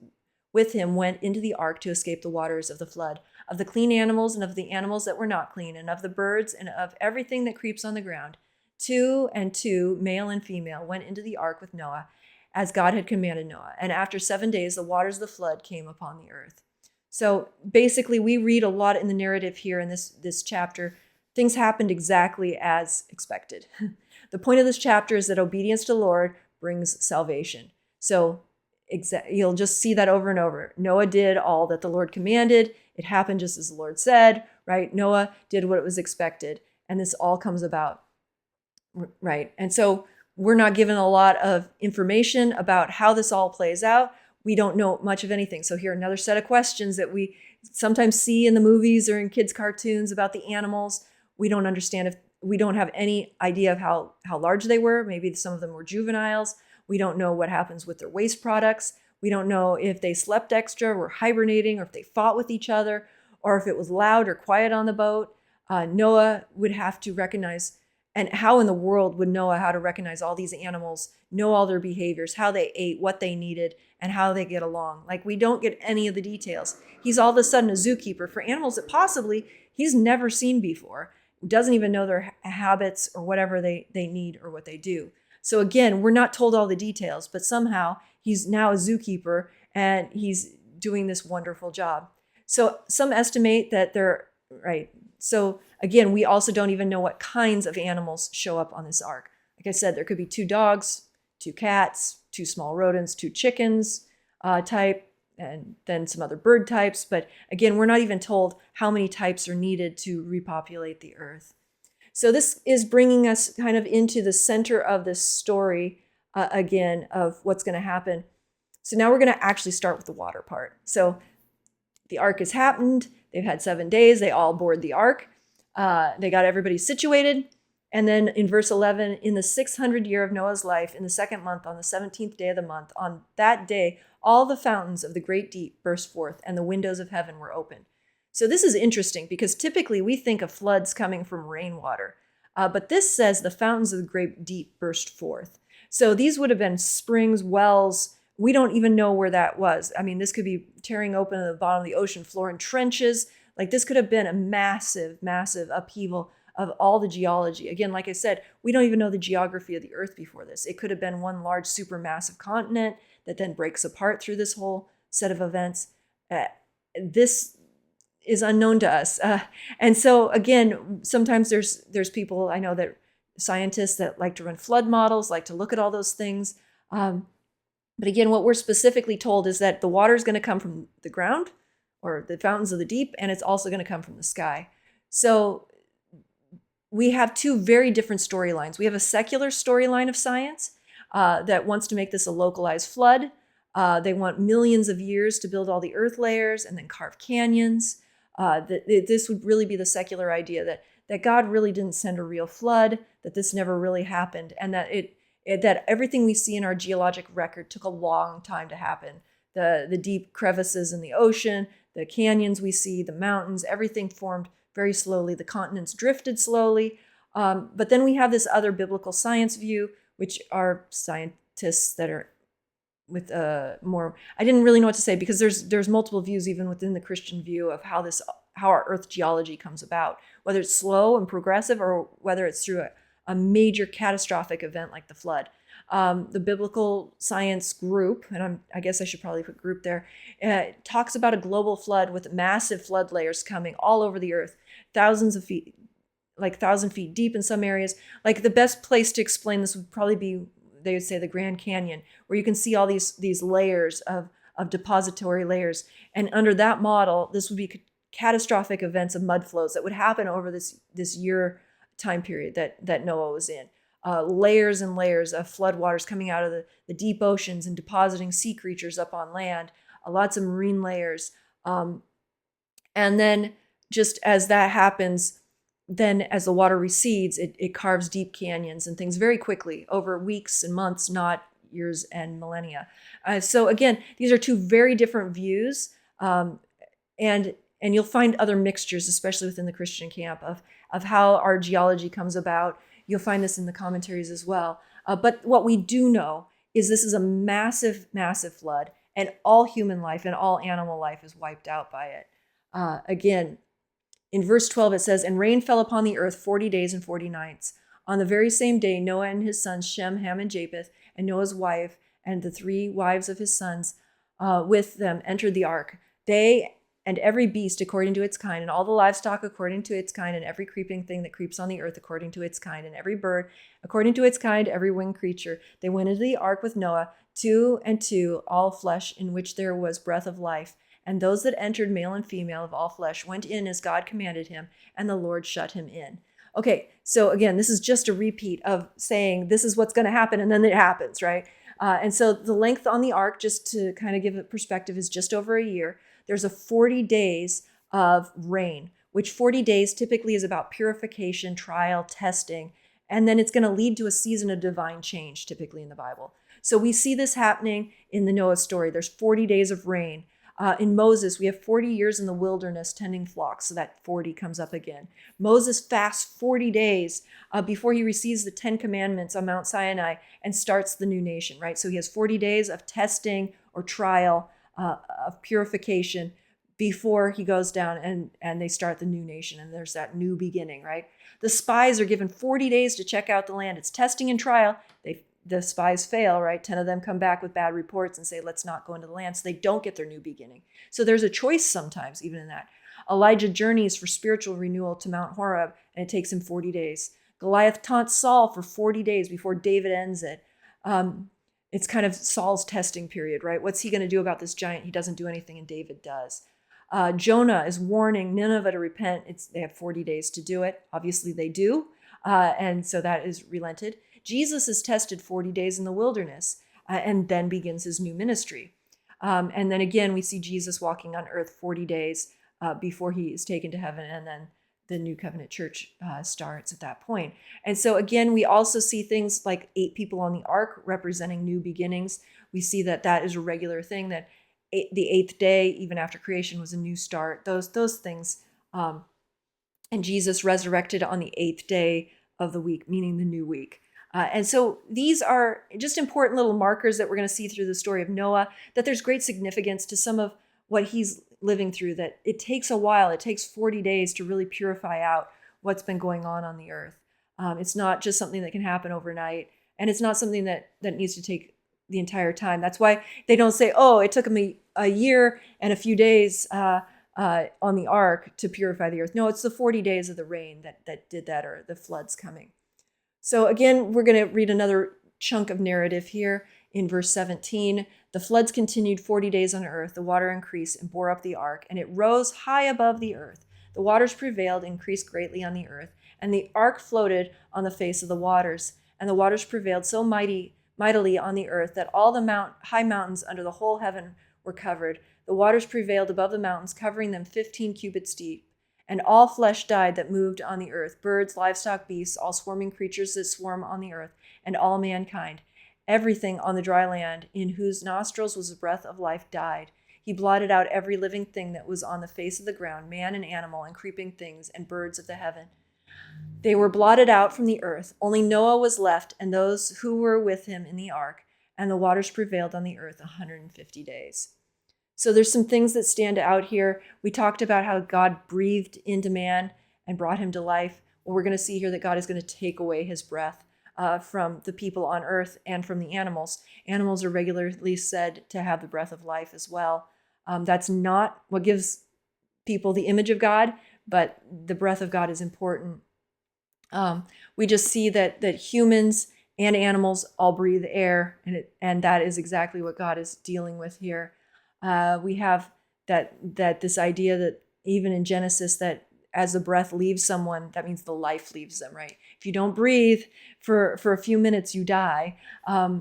with him went into the ark to escape the waters of the flood, of the clean animals and of the animals that were not clean, and of the birds and of everything that creeps on the ground. 2 and 2, male and female, went into the ark with Noah, as God had commanded Noah. And after 7 days, the waters of the flood came upon the earth." So basically, we read a lot in the narrative here in this chapter. Things happened exactly as expected. The point of this chapter is that obedience to the Lord brings salvation. So you'll just see that over and over. Noah did all that the Lord commanded. It happened just as the Lord said, right? Noah did what was expected. And this all comes about, right? And so we're not given a lot of information about how this all plays out. We don't know much of anything. So here, another set of questions that we sometimes see in the movies or in kids' cartoons about the animals. We don't understand if we don't have any idea of how large they were. Maybe some of them were juveniles. We don't know what happens with their waste products. We don't know if they slept extra, were hibernating, or if they fought with each other, or if it was loud or quiet on the boat. Noah would have to recognize, and how in the world would Noah how to recognize all these animals, know all their behaviors, how they ate, what they needed, and how they get along? Like, we don't get any of the details. He's all of a sudden a zookeeper for animals that possibly he's never seen before, doesn't even know their habits or whatever they need or what they do. So again, we're not told all the details, but somehow he's now a zookeeper and he's doing this wonderful job. So some estimate that they're, right. So again, we also don't even know what kinds of animals show up on this ark. Like I said, there could be 2 dogs, 2 cats, 2 small rodents, 2 chickens. type, and then some other bird types. But again, we're not even told how many types are needed to repopulate the earth. So this is bringing us kind of into the center of this story again of what's going to happen. So now we're going to actually start with the water part. So the ark has happened. They've had 7 days. They all board the ark. They got everybody situated. And then in verse 11, in the 600th year of Noah's life, in the 2nd month, on the 17th day of the month, on that day, all the fountains of the great deep burst forth, and the windows of heaven were opened. So this is interesting because typically we think of floods coming from rainwater. But this says the fountains of the great deep burst forth. So these would have been springs, wells. We don't even know where that was. I mean, this could be tearing open at the bottom of the ocean floor in trenches. Like this could have been a massive, massive upheaval of all the geology. Again, like I said, we don't even know the geography of the earth before this. It could have been one large supermassive continent that then breaks apart through this whole set of events. This is unknown to us. And so again, sometimes there's people I know that scientists that like to run flood models, like to look at all those things. But again, what we're specifically told is that the water is going to come from the ground or the fountains of the deep, and it's also going to come from the sky. So we have two very different storylines. We have a secular storyline of science that wants to make this a localized flood. They want millions of years to build all the earth layers and then carve canyons. This would really be the secular idea that God really didn't send a real flood, that this never really happened, and that that everything we see in our geologic record took a long time to happen. The deep crevices in the ocean, the canyons we see, the mountains, everything formed very slowly. The continents drifted slowly. But then we have this other biblical science view, which are scientists that are with more, I didn't really know what to say because there's multiple views even within the Christian view of how our earth geology comes about, whether it's slow and progressive or whether it's through a major catastrophic event like the flood. The biblical science group, and I guess I should probably put group there, talks about a global flood with massive flood layers coming all over the earth, thousands of feet, like 1,000 feet deep in some areas. Like the best place to explain this would probably be, they would say, the Grand Canyon, where you can see all these layers of depository layers. And under that model, this would be catastrophic events of mud flows that would happen over this year time period that Noah was in. Layers and layers of floodwaters coming out of the deep oceans and depositing sea creatures up on land, lots of marine layers. And then just as that happens, then as the water recedes, it carves deep canyons and things very quickly over weeks and months, not years and millennia. So again, these are two very different views. And you'll find other mixtures, especially within the Christian camp, of how our geology comes about. You'll find this in the commentaries as well. But what we do know is this is a massive, massive flood, and all human life and all animal life is wiped out by it. Again, in verse 12, it says, "And rain fell upon the earth 40 days and 40 nights. On the very same day, Noah and his sons, Shem, Ham, and Japheth, and Noah's wife, and the 3 wives of his sons with them entered the ark. They and every beast according to its kind, and all the livestock according to its kind, and every creeping thing that creeps on the earth according to its kind, and every bird according to its kind, every winged creature. They went into the ark with Noah, 2 and 2, all flesh, in which there was breath of life. And those that entered, male and female of all flesh, went in as God commanded him, and the Lord shut him in." Okay, so again, this is just a repeat of saying this is what's going to happen, and then it happens, right? And so the length on the ark, just to kind of give it perspective, is just over a year. There's a 40 days of rain, which 40 days typically is about purification, trial, testing, and then it's going to lead to a season of divine change, typically in the Bible. So we see this happening in the Noah story. There's 40 days of rain. In Moses, we have 40 years in the wilderness tending flocks, so that 40 comes up again. Moses fasts 40 days before he receives the 10 commandments on Mount Sinai and starts the new nation, right? So he has 40 days of testing or trial, of purification before he goes down and they start the new nation, and there's that new beginning, right? The spies are given 40 days to check out the land. It's testing and trial. The spies fail, right? 10 of them come back with bad reports and say, let's not go into the land. So they don't get their new beginning. So there's a choice sometimes, even in that. Elijah journeys for spiritual renewal to Mount Horeb, and it takes him 40 days. Goliath taunts Saul for 40 days before David ends it. it's kind of Saul's testing period, right? What's he going to do about this giant? He doesn't do anything, and David does. Jonah is warning Nineveh to repent. They have 40 days to do it. Obviously, they do. And so that is relented. Jesus is tested 40 days in the wilderness and then begins his new ministry. And then again, we see Jesus walking on earth 40 days before he is taken to heaven, and then the New Covenant Church starts at that point. And so again, we also see things like 8 people on the ark representing new beginnings. We see that that is a regular thing, that the 8th day, even after creation, was a new start. Those things. And Jesus resurrected on the 8th day of the week, meaning the new week. And so these are just important little markers that we're going to see through the story of Noah, that there's great significance to some of what he's living through, that it takes a while. It takes 40 days to really purify out what's been going on the earth. It's not just something that can happen overnight, and it's not something that needs to take the entire time. That's why they don't say, oh, it took me a year and a few days on the ark to purify the earth. No, it's the 40 days of the rain that did that, or the floods coming. So again, we're going to read another chunk of narrative here in verse 17. The floods continued 40 days on earth. The water increased and bore up the ark, and it rose high above the earth. The waters prevailed, increased greatly on the earth, and the ark floated on the face of the waters. And the waters prevailed so mightily on the earth that all the high mountains under the whole heaven were covered. The waters prevailed above the mountains, covering them 15 cubits deep. And all flesh died that moved on the earth, birds, livestock, beasts, all swarming creatures that swarm on the earth, and all mankind. Everything on the dry land, in whose nostrils was the breath of life, died. He blotted out every living thing that was on the face of the ground, man and animal and creeping things and birds of the heaven. They were blotted out from the earth. Only Noah was left, and those who were with him in the ark, and the waters prevailed on the earth 150 days. So there's some things that stand out here. We talked about how God breathed into man and brought him to life. Well, we're going to see here that God is going to take away his breath from the people on earth and from the animals. Animals are regularly said to have the breath of life as well. That's not what gives people the image of God, but the breath of God is important. We just see that humans and animals all breathe air, and that is exactly what God is dealing with here. We have that this idea that even in Genesis, that as the breath leaves someone, that means the life leaves them, right? If you don't breathe for a few minutes, you die.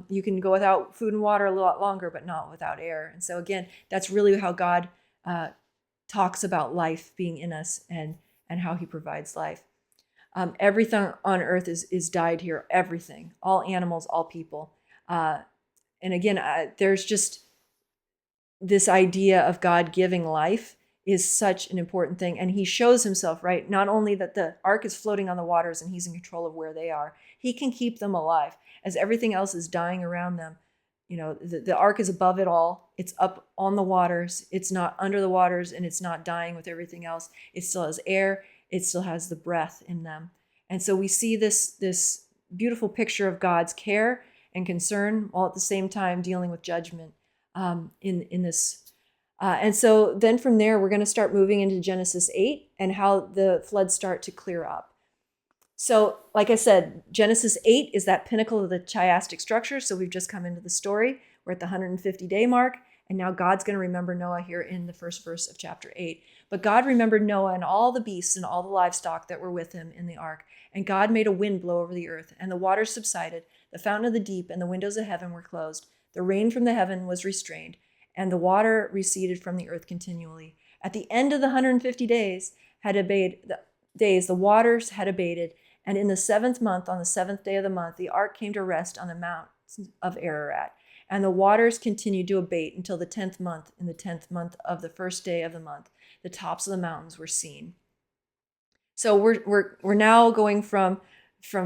You can go without food and water a lot longer, but not without air. And so again, that's really how God talks about life being in us and how he provides life. Everything on earth is died here, everything, all animals, all people. And again, there's just this idea of God giving life is such an important thing. And he shows himself, right? Not only that the ark is floating on the waters and he's in control of where they are, he can keep them alive as everything else is dying around them. You know, the ark is above it all. It's up on the waters. It's not under the waters, and it's not dying with everything else. It still has air. It still has the breath in them. And so we see this beautiful picture of God's care and concern, while at the same time dealing with judgment in this. And so then from there, we're going to start moving into Genesis 8 and how the floods start to clear up. So like I said, Genesis 8 is that pinnacle of the chiastic structure. So we've just come into the story. We're at the 150-day mark. And now God's going to remember Noah here in the first verse of chapter 8. But God remembered Noah and all the beasts and all the livestock that were with him in the ark. And God made a wind blow over the earth, and the waters subsided. The fountain of the deep and the windows of heaven were closed. The rain from the heaven was restrained, and the water receded from the earth continually. At the end of the 150 days the waters had abated, and in the 7th month, on the 7th day of the month, the ark came to rest on the mount of Ararat. And the waters continued to abate until the 10th month. In the 10th month of the first day of the month, the tops of the mountains were seen. So we're now going from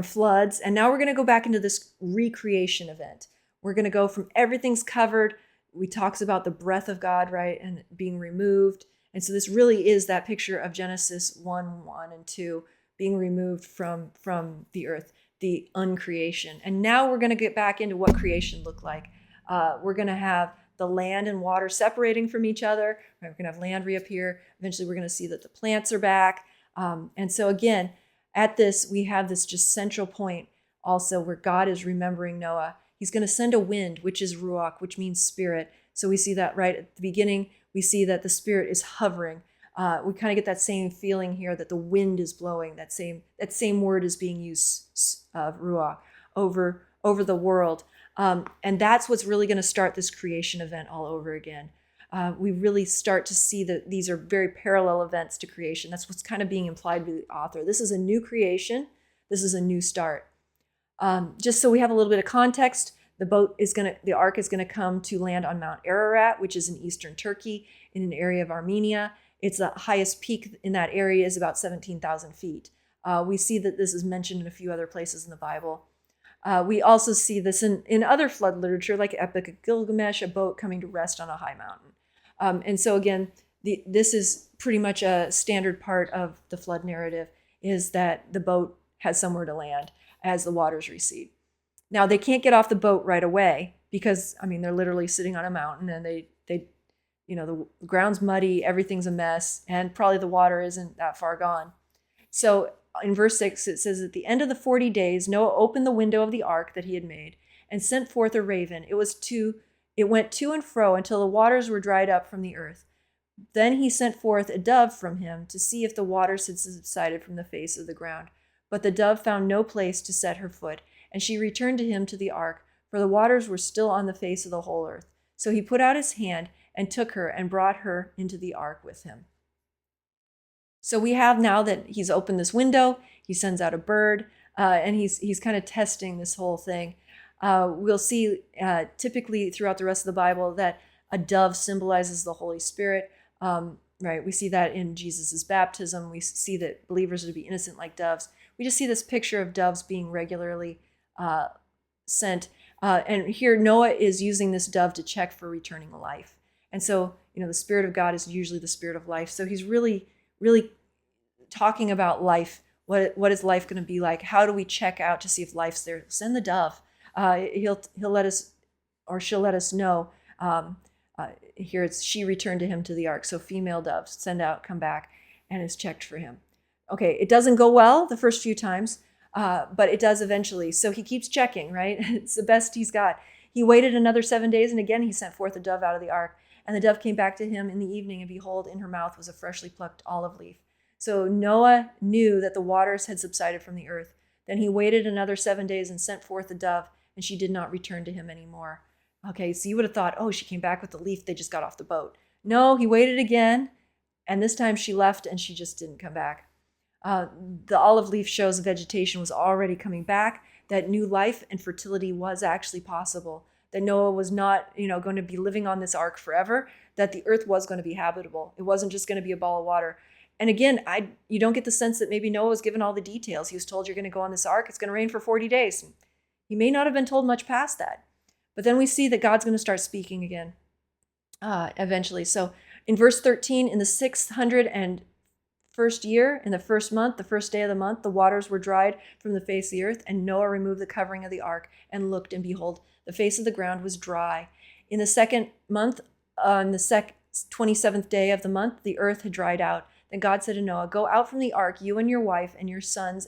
floods, and now we're going to go back into this recreation event. We're going to go from everything's covered. We talks about the breath of God, right, and being removed. And so this really is that picture of Genesis 1 and 2 being removed from the earth, the uncreation. And now we're going to get back into what creation looked like. We're going to have the land and water separating from each other. We're going to have land reappear. Eventually, we're going to see that the plants are back. And so again, at this, we have this just central point also where God is remembering Noah. He's going to send a wind, which is ruach, which means spirit. So we see that right at the beginning. We see that the spirit is hovering. We kind of get that same feeling here that the wind is blowing. That same word is being used, ruach, over the world. And that's what's really going to start this creation event all over again. We really start to see that these are very parallel events to creation. That's what's kind of being implied by the author. This is a new creation. This is a new start. Just so we have a little bit of context, the ark is going to come to land on Mount Ararat, which is in eastern Turkey, in an area of Armenia. It's the highest peak in that area is about 17,000 feet. We see that this is mentioned in a few other places in the Bible. We also see this in other flood literature, like Epic of Gilgamesh, a boat coming to rest on a high mountain. And so again, this is pretty much a standard part of the flood narrative, is that the boat has somewhere to land as the waters recede. Now, they can't get off the boat right away because, they're literally sitting on a mountain, and the ground's muddy, everything's a mess, and probably the water isn't that far gone. So in verse 6, it says, at the end of the 40 days, Noah opened the window of the ark that he had made and sent forth a raven. It went to and fro until the waters were dried up from the earth. Then he sent forth a dove from him to see if the waters had subsided from the face of the ground. But the dove found no place to set her foot, and she returned to him to the ark, for the waters were still on the face of the whole earth. So he put out his hand and took her and brought her into the ark with him. So we have now that he's opened this window, he sends out a bird, and he's kind of testing this whole thing. We'll see typically throughout the rest of the Bible that a dove symbolizes the Holy Spirit. Right? We see that in Jesus's baptism. We see that believers are to be innocent like doves. We just see this picture of doves being regularly sent. And here Noah is using this dove to check for returning life. And so, the Spirit of God is usually the Spirit of life. So he's really, really talking about life. What is life going to be like? How do we check out to see if life's there? Send the dove. He'll let us, or she'll let us know. Here it's she returned to him to the ark. So female doves send out, come back, and is checked for him. Okay, it doesn't go well the first few times, but it does eventually. So he keeps checking, right? It's the best he's got. He waited another 7 days, and again he sent forth a dove out of the ark. And the dove came back to him in the evening, and behold, in her mouth was a freshly plucked olive leaf. So Noah knew that the waters had subsided from the earth. Then he waited another 7 days and sent forth the dove, and she did not return to him anymore. Okay, so you would have thought, oh, she came back with the leaf, they just got off the boat. No, he waited again, and this time she left and she just didn't come back. The olive leaf shows vegetation was already coming back, that new life and fertility was actually possible, that Noah was not, going to be living on this ark forever, that the earth was going to be habitable. It wasn't just going to be a ball of water. And again, you don't get the sense that maybe Noah was given all the details. He was told, you're going to go on this ark, it's going to rain for 40 days. He may not have been told much past that. But then we see that God's going to start speaking again eventually. So in verse 13, in the 601st year, in the first month, the first day of the month, the waters were dried from the face of the earth, and Noah removed the covering of the ark and looked, and behold, the face of the ground was dry. In the second month, on the 27th day of the month, the earth had dried out. Then God said to Noah, go out from the ark, you and your wife and your sons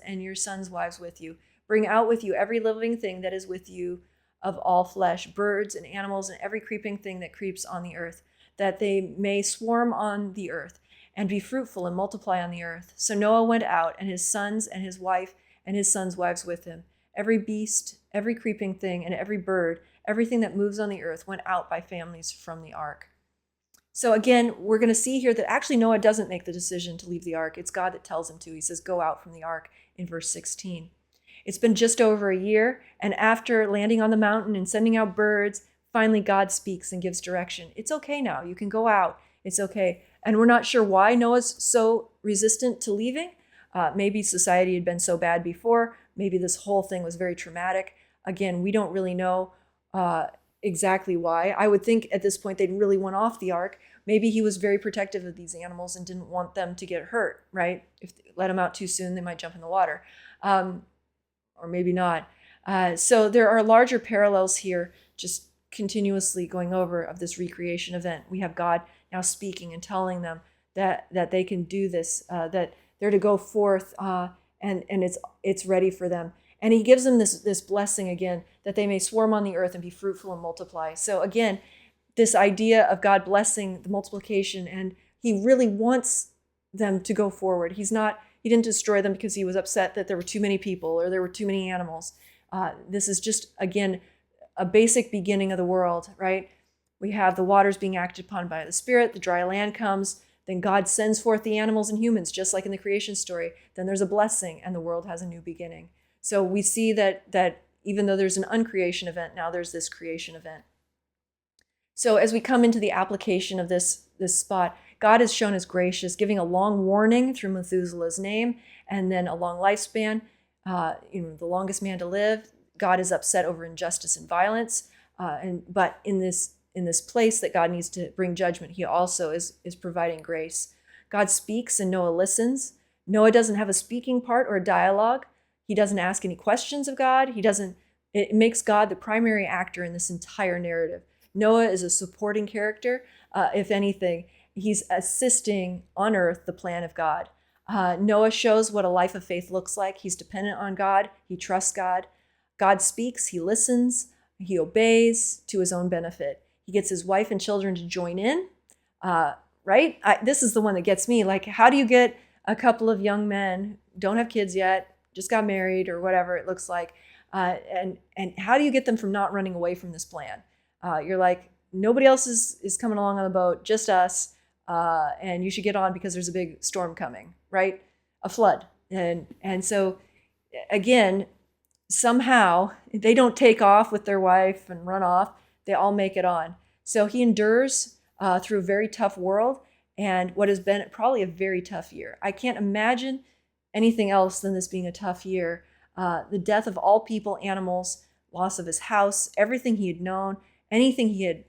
wives with you. Bring out with you every living thing that is with you of all flesh, birds and animals and every creeping thing that creeps on the earth, that they may swarm on the earth and be fruitful and multiply on the earth. So Noah went out, and his sons and his wife and his sons' wives with him. Every beast, every creeping thing, and every bird, everything that moves on the earth went out by families from the ark. So again, we're going to see here that actually Noah doesn't make the decision to leave the ark. It's God that tells him to. He says, go out from the ark in verse 16. It's been just over a year, and after landing on the mountain and sending out birds, finally God speaks and gives direction. It's okay now. You can go out. It's okay. And we're not sure why Noah's so resistant to leaving. Maybe society had been so bad before. Maybe this whole thing was very traumatic. Again, we don't really know exactly why. I would think at this point they'd really went off the ark. Maybe he was very protective of these animals and didn't want them to get hurt, right? If they let them out too soon, they might jump in the water. Or maybe not. So there are larger parallels here, just continuously going over of this recreation event. We have God now speaking and telling them that they can do this, that they're to go forth, and it's ready for them. And he gives them this blessing again, that they may swarm on the earth and be fruitful and multiply. So again, this idea of God blessing the multiplication, and he really wants them to go forward. He didn't destroy them because he was upset that there were too many people or there were too many animals. This is just, again, a basic beginning of the world, right? We have the waters being acted upon by the Spirit, the dry land comes, then God sends forth the animals and humans, just like in the creation story. Then there's a blessing, and the world has a new beginning. So we see that even though there's an uncreation event, now there's this creation event. So as we come into the application of this spot, God is shown as gracious, giving a long warning through Methuselah's name, and then a long lifespan, the longest man to live. God is upset over injustice and violence, but in this place that God needs to bring judgment, he also is providing grace. God speaks and Noah listens. Noah doesn't have a speaking part or a dialogue. He doesn't ask any questions of God. It makes God the primary actor in this entire narrative. Noah is a supporting character. If anything, he's assisting on earth the plan of God. Noah shows what a life of faith looks like. He's dependent on God. He trusts God. God speaks. He listens. He obeys to his own benefit. He gets his wife and children to join in, right? This is the one that gets me. Like, how do you get a couple of young men, don't have kids yet, just got married or whatever it looks like, and how do you get them from not running away from this plan? You're like, nobody else is coming along on the boat, just us, and you should get on because there's a big storm coming, right? A flood. And so, again, somehow they don't take off with their wife and run off. They all make it on. So he endures through a very tough world and what has been probably a very tough year. I can't imagine anything else than this being a tough year. The death of all people, animals, loss of his house, everything he had known, anything he had,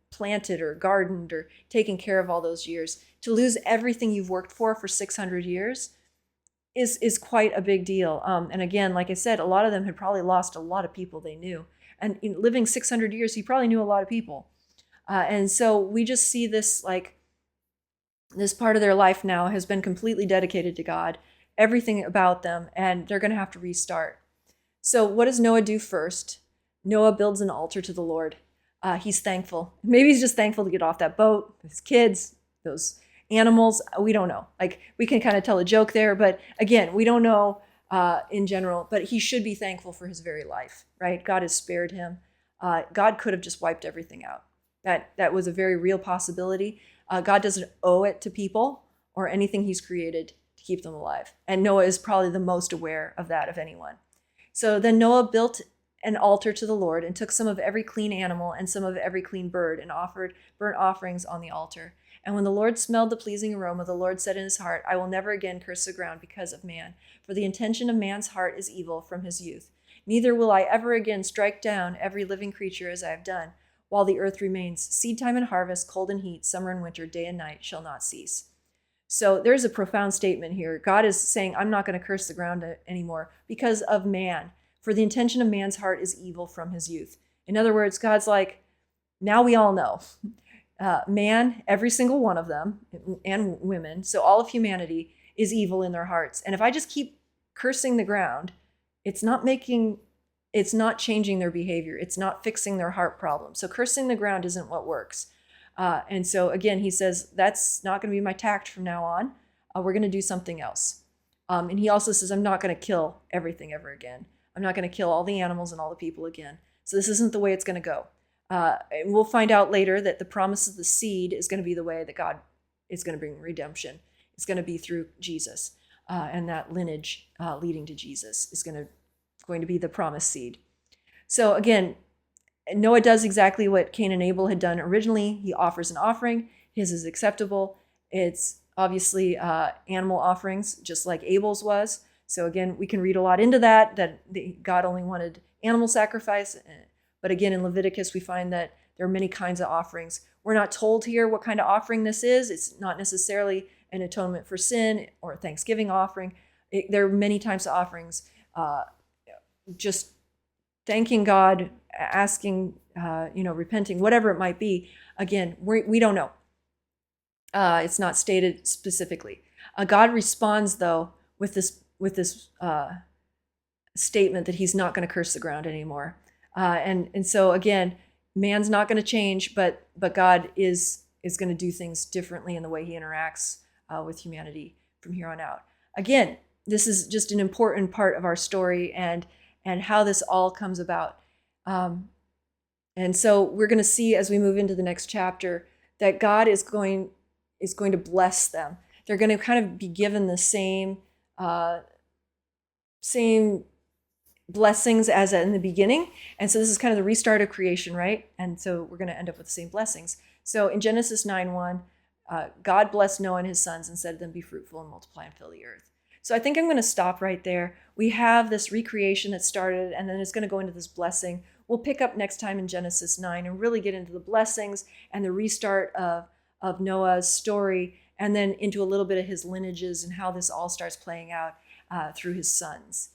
planted or gardened or taken care of all those years. To lose everything you've worked for 600 years is quite a big deal. And again, like I said, a lot of them had probably lost a lot of people they knew. And living 600 years, he probably knew a lot of people. And so we just see this, this part of their life now has been completely dedicated to God, everything about them, and they're going to have to restart. So what does Noah do first? Noah builds an altar to the Lord. He's thankful. Maybe he's just thankful to get off that boat, his kids, those animals. We don't know. We can kind of tell a joke there, but again, we don't know in general, but he should be thankful for his very life, right? God has spared him. God could have just wiped everything out. That was a very real possibility. God doesn't owe it to people or anything he's created to keep them alive. And Noah is probably the most aware of that of anyone. So then Noah built an altar to the Lord and took some of every clean animal and some of every clean bird and offered burnt offerings on the altar. And when the Lord smelled the pleasing aroma, the Lord said in his heart, I will never again curse the ground because of man, for the intention of man's heart is evil from his youth. Neither will I ever again strike down every living creature as I have done, while the earth remains. Seed time and harvest, cold and heat, summer and winter, day and night shall not cease. So there's a profound statement here. God is saying, I'm not going to curse the ground anymore because of man. For the intention of man's heart is evil from his youth. In other words, God's like, now we all know. Man, every single one of them, and women, so all of humanity is evil in their hearts. And if I just keep cursing the ground, it's not changing their behavior. It's not fixing their heart problem. So cursing the ground isn't what works. And so again, he says, that's not going to be my tact from now on. We're going to do something else. And he also says, I'm not going to kill everything ever again. I'm not going to kill all the animals and all the people again. So this isn't the way it's going to go. And we'll find out later that the promise of the seed is going to be the way that God is going to bring redemption. It's going to be through Jesus. And that lineage leading to Jesus is going to be the promised seed. So again, Noah does exactly what Cain and Abel had done originally. He offers an offering. His is acceptable. It's obviously animal offerings, just like Abel's was. So again, we can read a lot into that God only wanted animal sacrifice. But again, in Leviticus, we find that there are many kinds of offerings. We're not told here what kind of offering this is. It's not necessarily an atonement for sin or a thanksgiving offering. There are many types of offerings. Just thanking God, asking, repenting, whatever it might be. Again, we don't know. It's not stated specifically. God responds, though, with this statement that he's not going to curse the ground anymore. And so again, man's not going to change, but God is going to do things differently in the way he interacts with humanity from here on out. Again, this is just an important part of our story and how this all comes about. And so we're going to see as we move into the next chapter that God is going to bless them. They're going to kind of be given the same blessings as in the beginning. And so this is kind of the restart of creation, right? And so we're going to end up with the same blessings. So in Genesis 9:1, God blessed Noah and his sons and said to them, be fruitful and multiply and fill the earth. So I think I'm going to stop right there. We have this recreation that started, and then it's going to go into this blessing. We'll pick up next time in Genesis 9 and really get into the blessings and the restart of Noah's story, and then into a little bit of his lineages and how this all starts playing out through his sons.